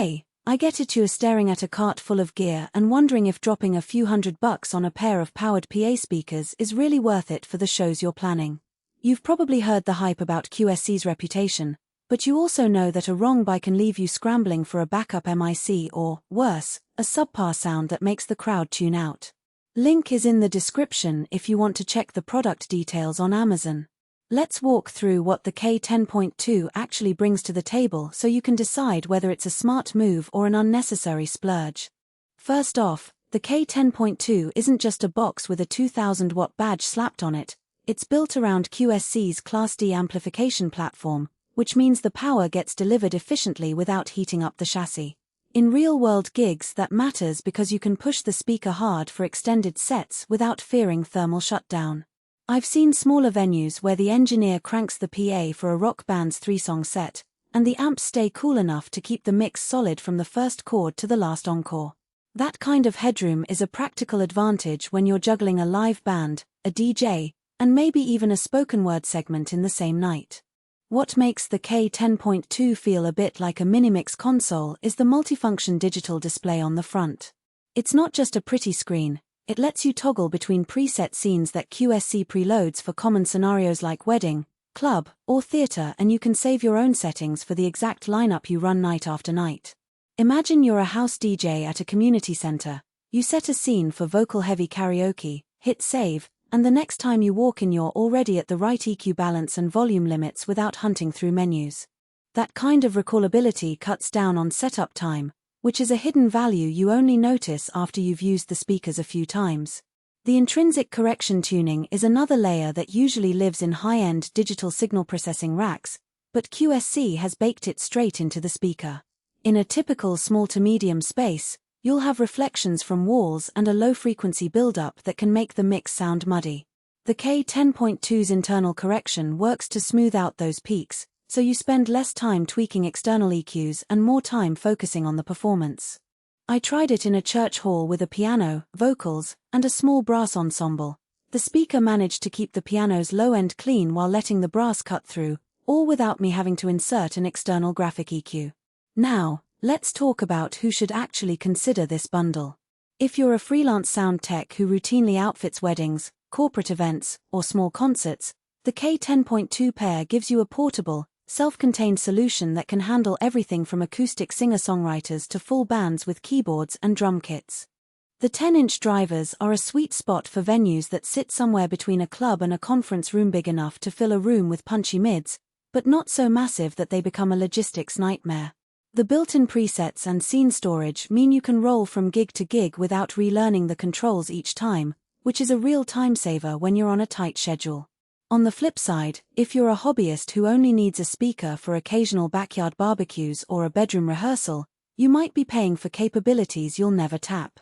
Hey, I get it, you're staring at a cart full of gear and wondering if dropping a few $100 on a pair of powered PA speakers is really worth it for the shows you're planning. You've probably heard the hype about QSC's reputation, but you also know that a wrong buy can leave you scrambling for a backup mic or, worse, a subpar sound that makes the crowd tune out. Link is in the description if you want to check the product details on Amazon. Let's walk through what the K10.2 actually brings to the table so you can decide whether it's a smart move or an unnecessary splurge. First off, the K10.2 isn't just a box with a 2000-watt badge slapped on it, it's built around QSC's Class D amplification platform, which means the power gets delivered efficiently without heating up the chassis. In real-world gigs that matters because you can push the speaker hard for extended sets without fearing thermal shutdown. I've seen smaller venues where the engineer cranks the PA for a rock band's 3-song set, and the amps stay cool enough to keep the mix solid from the first chord to the last encore. That kind of headroom is a practical advantage when you're juggling a live band, a DJ, and maybe even a spoken word segment in the same night. What makes the K10.2 feel a bit like a mini-mix console is the multifunction digital display on the front. It's not just a pretty screen. It lets you toggle between preset scenes that QSC preloads for common scenarios like wedding, club, or theater, and you can save your own settings for the exact lineup you run night after night. Imagine you're a house DJ at a community center. You set a scene for vocal-heavy karaoke, hit save, and the next time you walk in you're already at the right EQ balance and volume limits without hunting through menus. That kind of recallability cuts down on setup time, which is a hidden value you only notice after you've used the speakers a few times. The Intrinsic Correction tuning is another layer that usually lives in high-end digital signal processing racks, but QSC has baked it straight into the speaker. In a typical small to medium space, you'll have reflections from walls and a low-frequency buildup that can make the mix sound muddy. The K10.2's internal correction works to smooth out those peaks, so you spend less time tweaking external EQs and more time focusing on the performance. I tried it in a church hall with a piano, vocals, and a small brass ensemble. The speaker managed to keep the piano's low end clean while letting the brass cut through, all without me having to insert an external graphic EQ. Now, let's talk about who should actually consider this bundle. If you're a freelance sound tech who routinely outfits weddings, corporate events, or small concerts, the K10.2 pair gives you a portable, self-contained solution that can handle everything from acoustic singer-songwriters to full bands with keyboards and drum kits. The 10-inch drivers are a sweet spot for venues that sit somewhere between a club and a conference room, big enough to fill a room with punchy mids, but not so massive that they become a logistics nightmare. The built-in presets and scene storage mean you can roll from gig to gig without relearning the controls each time, which is a real time saver when you're on a tight schedule. On the flip side, if you're a hobbyist who only needs a speaker for occasional backyard barbecues or a bedroom rehearsal, you might be paying for capabilities you'll never tap.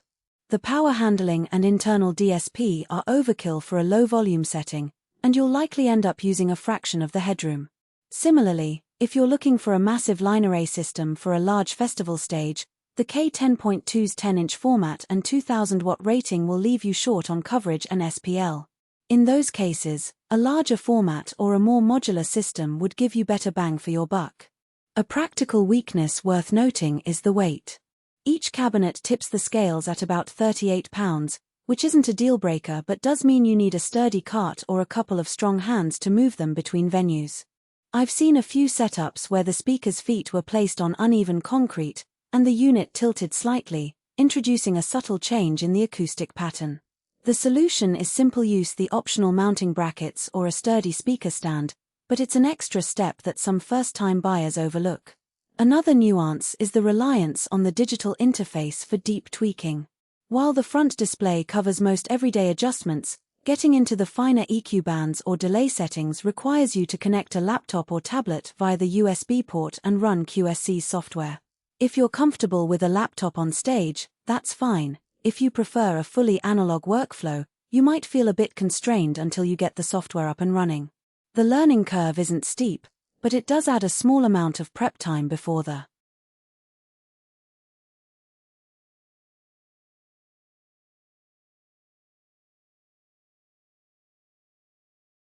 The power handling and internal DSP are overkill for a low volume setting, and you'll likely end up using a fraction of the headroom. Similarly, if you're looking for a massive line array system for a large festival stage, the K10.2's 10-inch format and 2000-watt rating will leave you short on coverage and SPL. In those cases, a larger format or a more modular system would give you better bang for your buck. A practical weakness worth noting is the weight. Each cabinet tips the scales at about 38 pounds, which isn't a deal-breaker but does mean you need a sturdy cart or a couple of strong hands to move them between venues. I've seen a few setups where the speaker's feet were placed on uneven concrete, and the unit tilted slightly, introducing a subtle change in the acoustic pattern. The solution is simple: use the optional mounting brackets or a sturdy speaker stand, but it's an extra step that some first-time buyers overlook. Another nuance is the reliance on the digital interface for deep tweaking. While the front display covers most everyday adjustments, getting into the finer EQ bands or delay settings requires you to connect a laptop or tablet via the USB port and run QSC software. If you're comfortable with a laptop on stage, that's fine. If you prefer a fully analog workflow, you might feel a bit constrained until you get the software up and running. The learning curve isn't steep, but it does add a small amount of prep time before the